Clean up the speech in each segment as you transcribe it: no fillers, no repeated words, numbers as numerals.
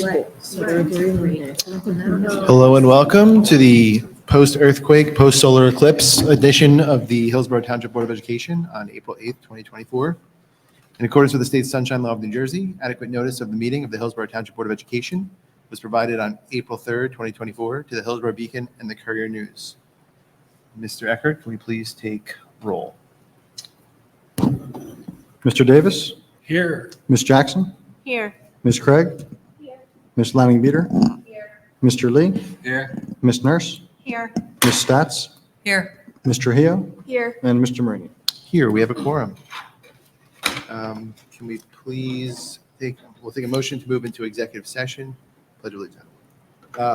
Hello and welcome to the post-earthquake, post-solar eclipse edition of the Hillsborough Township Board of Education on April 8th, 2024. In accordance with the State Sunshine Law of New Jersey, adequate notice of the meeting of the Hillsborough Township Board of Education was provided on April 3rd, 2024 to the Hillsborough Beacon and the Courier News. Mr. Eckert, can we please take roll? Mr. Davis? Here. Ms. Jackson? Here. Ms. Craig? Here. Ms. Laming-Beater? Here. Mr. Lee? Here. Ms. Nurse? Here. Ms. Stats? Here. Ms. Trujillo? Here. And Mr. Marini. Here, we have a quorum. Can we please we'll take a motion to move into executive session. Pledge of allegiance.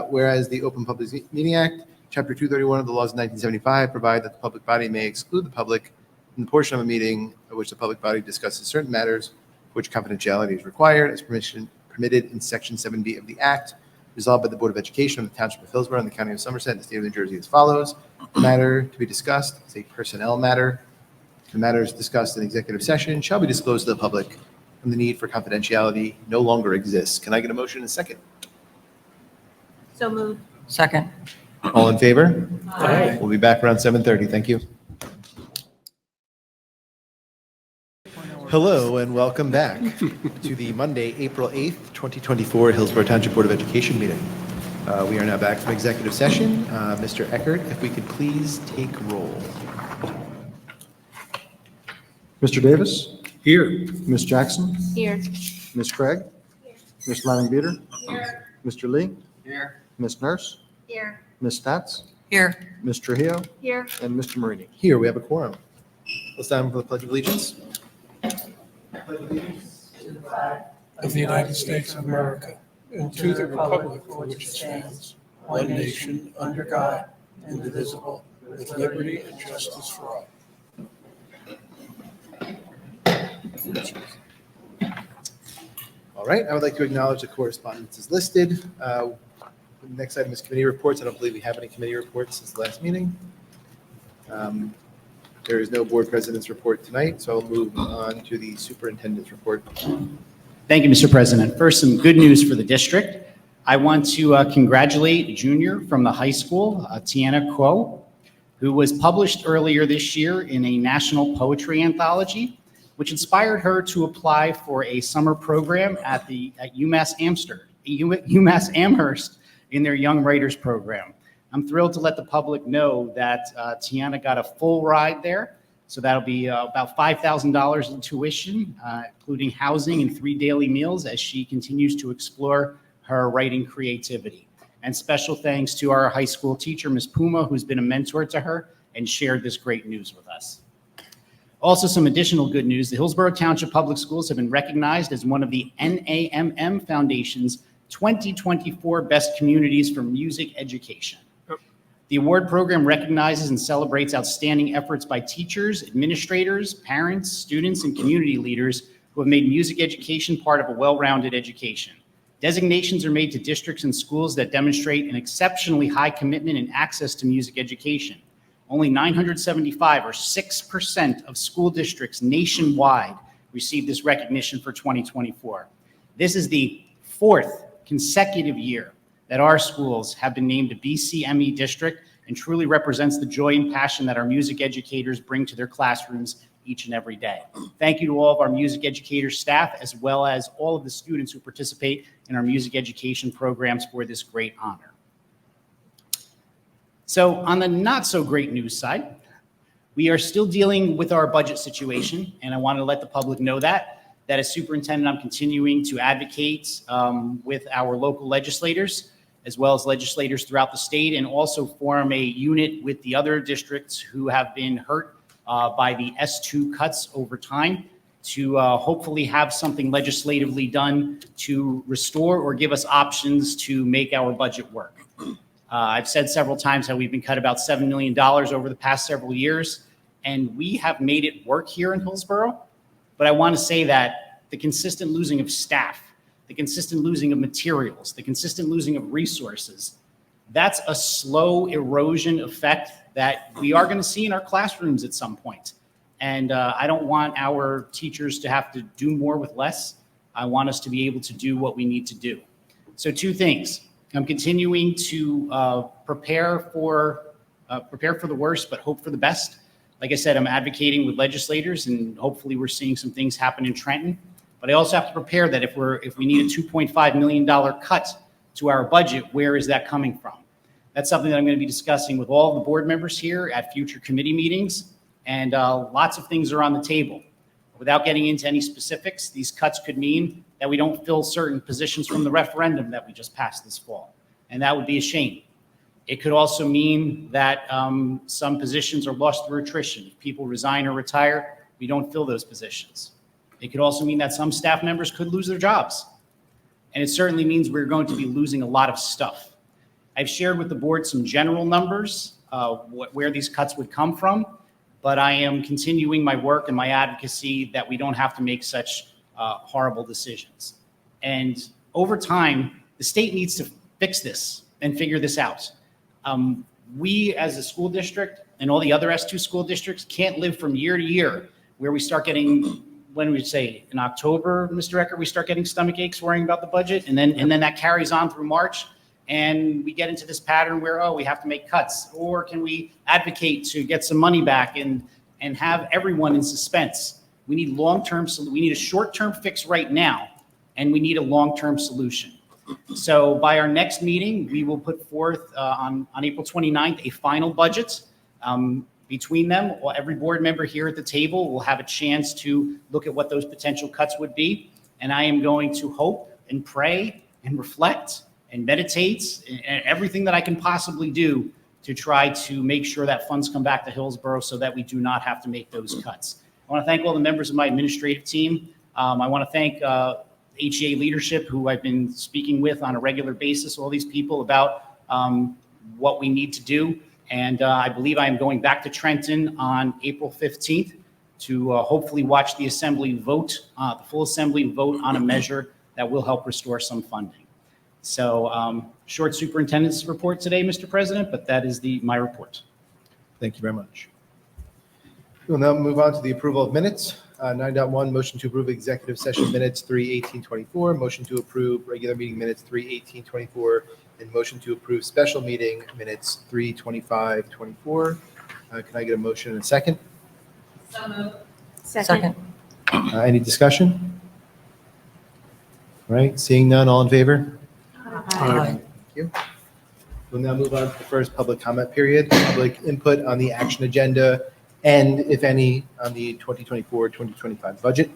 Whereas the Open Public Meeting Act, Chapter 231 of the laws of 1975 provide that the public body may exclude the public in the portion of a meeting at which the public body discusses certain matters for which confidentiality is required as permitted in Section 7B of the Act, resolved by the Board of Education of the Township of Hillsborough and the County of Somerset and the State of New Jersey as follows. The matter to be discussed is a personnel matter. The matters discussed in executive session shall be disclosed to the public, and the need for confidentiality no longer exists. Can I get a motion in a second? So moved. Second. All in favor? Aye. We'll be back around 7:30. Thank you. Hello and welcome back to the Monday, April 8th, 2024 Hillsborough Township Board of Education meeting. We are now back from executive session. Mr. Eckert, if we could please take roll. Mr. Davis? Here. Ms. Jackson? Here. Ms. Craig? Ms. Laming-Beater? Here. Mr. Lee? Here. Ms. Nurse? Here. Ms. Stats? Here. Ms. Trujillo? Here. And Mr. Marini. Here, we have a quorum. Let's stand for the Pledge of Allegiance. Of the United States of America, and to the republic for which it stands, one nation, under God, indivisible, with liberty and justice for all. All right, I would like to acknowledge the correspondence is listed. The next item is committee reports. I don't believe we have any committee reports since the last meeting. There is no board president's report tonight, so I'll move on to the superintendent's report. Thank you, Mr. President. First, some good news for the district. I want to congratulate a junior from the high school, Tiana Kuo, who was published earlier this year in a national poetry anthology, which inspired her to apply for a summer program at UMass Amherst in their Young Writers program. I'm thrilled to let the public know that Tiana got a full ride there. So that'll be about $5,000 in tuition, including housing and 3 daily meals as she continues to explore her writing creativity. And special thanks to our high school teacher, Ms. Puma, who's been a mentor to her and shared this great news with us. Also, some additional good news. The Hillsborough Township Public Schools have been recognized as one of the NAMM Foundation's 2024 Best Communities for Music Education. The award program recognizes and celebrates outstanding efforts by teachers, administrators, parents, students, and community leaders who have made music education part of a well-rounded education. Designations are made to districts and schools that demonstrate an exceptionally high commitment and access to music education. Only 975, or 6% of school districts nationwide, received this recognition for 2024. This is the 4th consecutive year that our schools have been named a BCME district and truly represents the joy and passion that our music educators bring to their classrooms each and every day. Thank you to all of our music educator staff, as well as all of the students who participate in our music education programs for this great honor. So on the not so great news side, we are still dealing with our budget situation, and I want to let the public know that as superintendent, I'm continuing to advocate with our local legislators, as well as legislators throughout the state, and also form a unit with the other districts who have been hurt by the S2 cuts over time to hopefully have something legislatively done to restore or give us options to make our budget work. I've said several times how we've been cut about $7 million over the past several years, and we have made it work here in Hillsborough. But I want to say that the consistent losing of staff, the consistent losing of materials, the consistent losing of resources, that's a slow erosion effect that we are going to see in our classrooms at some point. And I don't want our teachers to have to do more with less. I want us to be able to do what we need to do. So two things. I'm continuing to prepare for the worst, but hope for the best. Like I said, I'm advocating with legislators, and hopefully we're seeing some things happen in Trenton. But I also have to prepare that if we need a $2.5 million cut to our budget, where is that coming from? That's something that I'm going to be discussing with all the board members here at future committee meetings, and lots of things are on the table. Without getting into any specifics, these cuts could mean that we don't fill certain positions from the referendum that we just passed this fall, and that would be a shame. It could also mean that some positions are lost through attrition. If people resign or retire, we don't fill those positions. It could also mean that some staff members could lose their jobs. And it certainly means we're going to be losing a lot of stuff. I've shared with the board some general numbers, where these cuts would come from, but I am continuing my work and my advocacy that we don't have to make such horrible decisions. And over time, the state needs to fix this and figure this out. We, as a school district, and all the other S2 school districts, can't live from year to year where we start getting, when we say in October, Mr. Ecker, we start getting stomach aches worrying about the budget, and then that carries on through March, and we get into this pattern where, oh, we have to make cuts, or can we advocate to get some money back and have everyone in suspense? We need we need a short-term fix right now, and we need a long-term solution. So by our next meeting, we will put forth on April 29th a final budget. Between them, every board member here at the table will have a chance to look at what those potential cuts would be. And I am going to hope and pray and reflect and meditate and everything that I can possibly do to try to make sure that funds come back to Hillsborough so that we do not have to make those cuts. I want to thank all the members of my administrative team. I want to thank HEA leadership, who I've been speaking with on a regular basis, all these people about what we need to do. And I believe I am going back to Trenton on April 15th to hopefully watch the assembly vote, the full assembly vote on a measure that will help restore some funding. So short superintendent's report today, Mr. President, but that is my report. Thank you very much. We'll now move on to the approval of minutes. 9.1, motion to approve executive session minutes 3/18/24, motion to approve regular meeting minutes 3/18/24, and motion to approve special meeting minutes 3/25/24. Can I get a motion and a second? So moved. Second. Any discussion? All right, seeing none, all in favor? Aye. We'll now move on to the first public comment period, public input on the action agenda, and if any, on the 2024-2025 budget.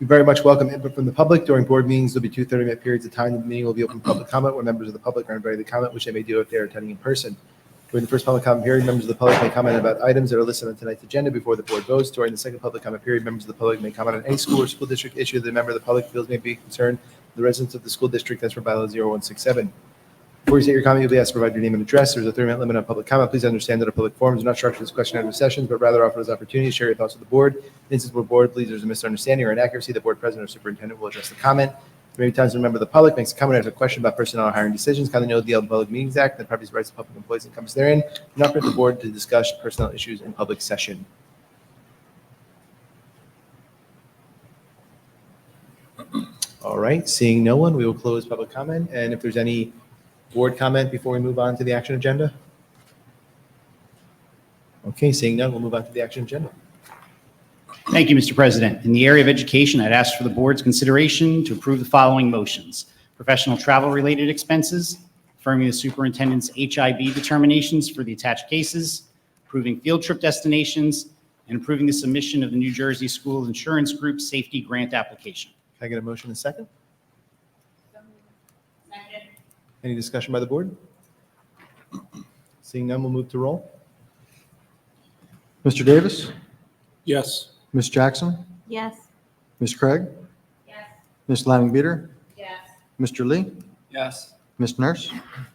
We very much welcome input from the public. During board meetings, there'll be 2 30-minute periods of time. The meeting will be open to public comment, where members of the public are invited to comment, which they may do if they're attending in person. During the first public comment period, members of the public may comment about items that are listed on tonight's agenda before the board votes. During the second public comment period, members of the public may comment on any school or school district issue that a member of the public feels may be concerned the residents of the school district as per bylaw 0167. Before you state your comment, you'll be asked to provide your name and address. There's a 3-minute limit on public comment. Please understand that our public forums are not structured as question and answer sessions, but rather offer as opportunities to share your thoughts with the board. In instances where board believes there's a misunderstanding or inaccuracy, the board president or superintendent will address the comment. There may be times when a member of the public makes a comment or has a question about personnel or hiring decisions. Kindly note the Public Meetings Act and the property rights of public employees encompassed therein. Do not permit the board to discuss personnel issues in public session. All right, seeing no one, we will close public comment. And if there's any board comment before we move on to the action agenda? Okay, seeing none, we'll move on to the action agenda. Thank you, Mr. President. In the area of education, I'd ask for the board's consideration to approve the following motions. Professional travel-related expenses, affirming the superintendent's HIB determinations for the attached cases, approving field trip destinations, and approving the submission of the New Jersey School Insurance Group Safety Grant application. Can I get a motion and a second? Second. Any discussion by the board? Seeing none, we'll move to roll. Mr. Davis? Yes. Ms. Jackson? Yes. Ms. Craig? Yes. Ms. Lanning-Beater? Yes. Mr. Lee? Yes. Ms. Nurse?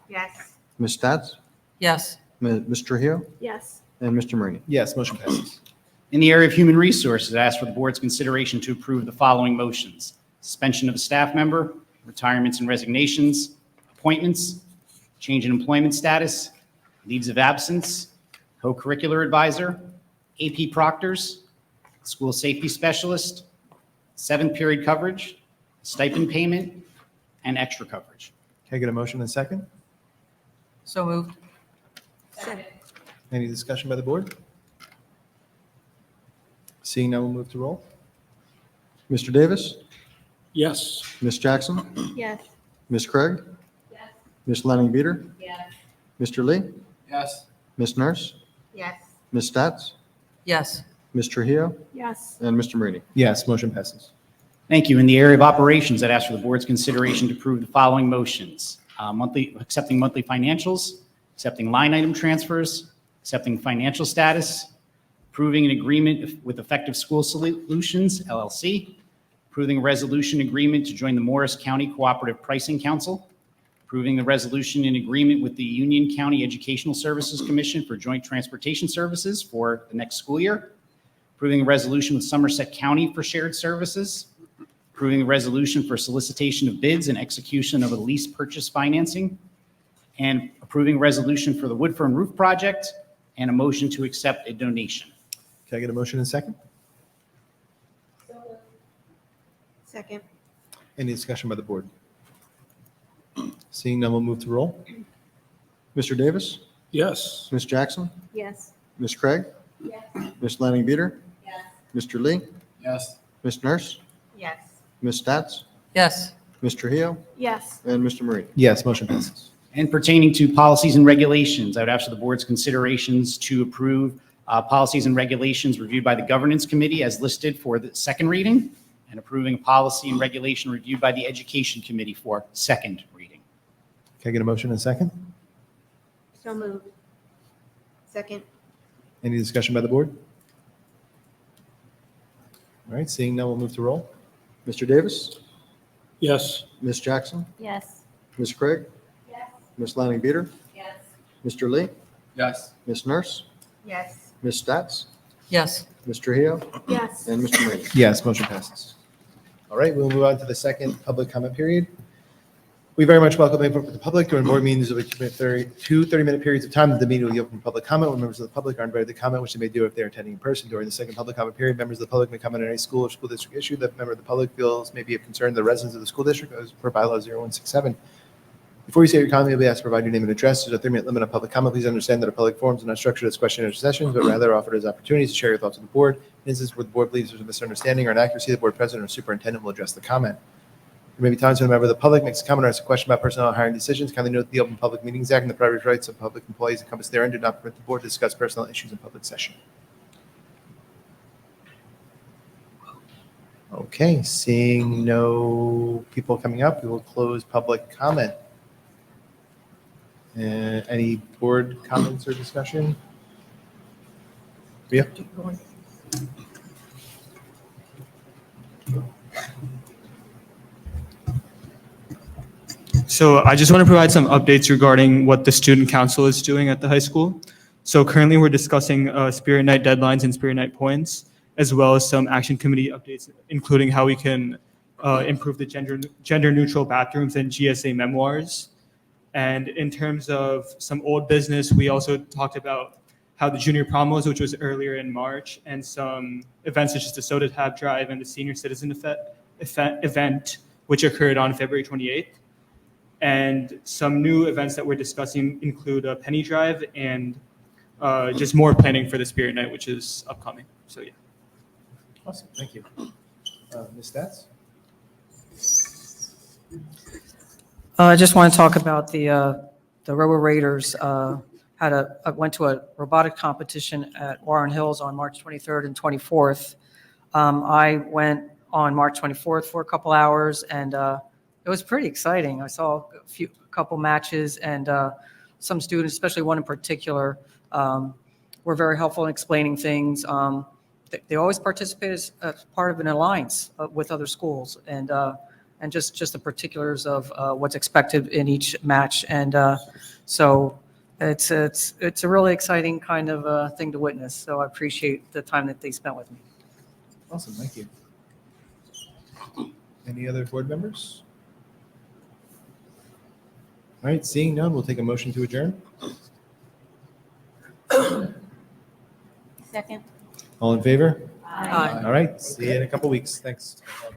Yes. Ms. Stats? Yes. Ms. Trujillo? Yes. And Mr. Marini? Yes, motion passes. In the area of human resources, I ask for the board's consideration to approve the following motions. Suspension of a staff member, retirements and resignations, appointments, change in employment status, leaves of absence, co-curricular advisor, AP proctors, school safety specialist, 7th period coverage, stipend payment, and extra coverage. Can I get a motion and a second? So moved. Second. Any discussion by the board? Seeing none, we'll move to roll. Mr. Davis? Yes. Ms. Jackson? Yes. Ms. Craig? Yes. Ms. Lanning Beater? Yes. Mr. Lee? Yes. Ms. Nurse? Yes. Ms. Stats? Yes. Ms. Trujillo? Yes. And Mr. Marini. Yes, motion passes. Thank you. In the area of operations, I'd ask for the board's consideration to approve the following motions. Accepting monthly financials, accepting line item transfers, accepting financial status, approving an agreement with Effective School Solutions, LLC, approving a resolution agreement to join the Morris County Cooperative Pricing Council, approving the resolution in agreement with the Union County Educational Services Commission for joint transportation services for the next school year, approving a resolution with Somerset County for shared services, approving a resolution for solicitation of bids and execution of a lease purchase financing, and approving a resolution for the Woodfern Roof Project, and a motion to accept a donation. Can I get a motion and a second? Second. Any discussion by the board? Seeing none, we'll move to roll. Mr. Davis? Yes. Ms. Jackson? Yes. Ms. Craig? Yes. Ms. Lanning Beater? Yes. Mr. Lee? Yes. Ms. Nurse? Yes. Ms. Stats? Yes. Ms. Trujillo? Yes. And Mr. Marini. Yes, motion passes. And pertaining to policies and regulations, I would ask for the board's considerations to approve policies and regulations reviewed by the Governance Committee as listed for the second reading, and approving a policy and regulation reviewed by the Education Committee for second reading. Can I get a motion and a second? So moved. Second. Any discussion by the board? All right, seeing none, we'll move to roll. Mr. Davis? Yes. Ms. Jackson? Yes. Ms. Craig? Yes. Ms. Lanning Beater? Yes. Mr. Lee? Yes. Ms. Nurse? Yes. Ms. Stats? Yes. Ms. Trujillo? Yes. And Mr. Marini. Yes, motion passes. All right, we'll move on to the second public comment period. We very much welcome input from the public during board meetings of 2 30-minute periods of time. The meeting will be open for public comment when members of the public are invited to comment, which they may do if they're attending in person. During the second public comment period, members of the public may comment on any school or school district issue that a member of the public feels may be of concern to the residents of the school district as per bylaw 0167. Before you say your comment, you'll be asked to provide your name and address. There's a 3-minute limit on public comment. Please understand that our public forums are not structured as question and answer sessions, but rather offered as opportunities to share your thoughts with the board. In instances where the board believes there's a misunderstanding or inaccuracy, the board president or superintendent will address the comment. There may be times when a member of the public makes a comment or asks a question about personnel and hiring decisions. Kindly note the Open Public Meetings Act and the private rights of public employees encompassed therein do not permit the board to discuss personnel issues in public session. Okay, seeing no people coming up, we will close public comment. Any board comments or discussion? Yeah. So I just want to provide some updates regarding what the student council is doing at the high school. So currently we're discussing Spirit Night deadlines and Spirit Night points, as well as some action committee updates, including how we can improve the gender neutral bathrooms and GSA memoirs. And in terms of some old business, we also talked about how the junior prom was, which was earlier in March, and some events such as the Soda Tab Drive and the Senior Citizen event, which occurred on February 28th. And some new events that we're discussing include a penny drive and just more planning for the Spirit Night, which is upcoming. So yeah. Awesome, thank you. Ms. Stats? I just want to talk about the Robo Raiders. Went to a robotic competition at Warren Hills on March 23rd and 24th. I went on March 24th for a couple hours, and it was pretty exciting. I saw a couple matches, and some students, especially one in particular, were very helpful in explaining things. They always participate as part of an alliance with other schools, and just the particulars of what's expected in each match. And so it's a really exciting kind of thing to witness. So I appreciate the time that they spent with me. Awesome, thank you. Any other board members? All right, seeing none, we'll take a motion to adjourn. Second. All in favor? Aye. All right, see you in a couple weeks. Thanks.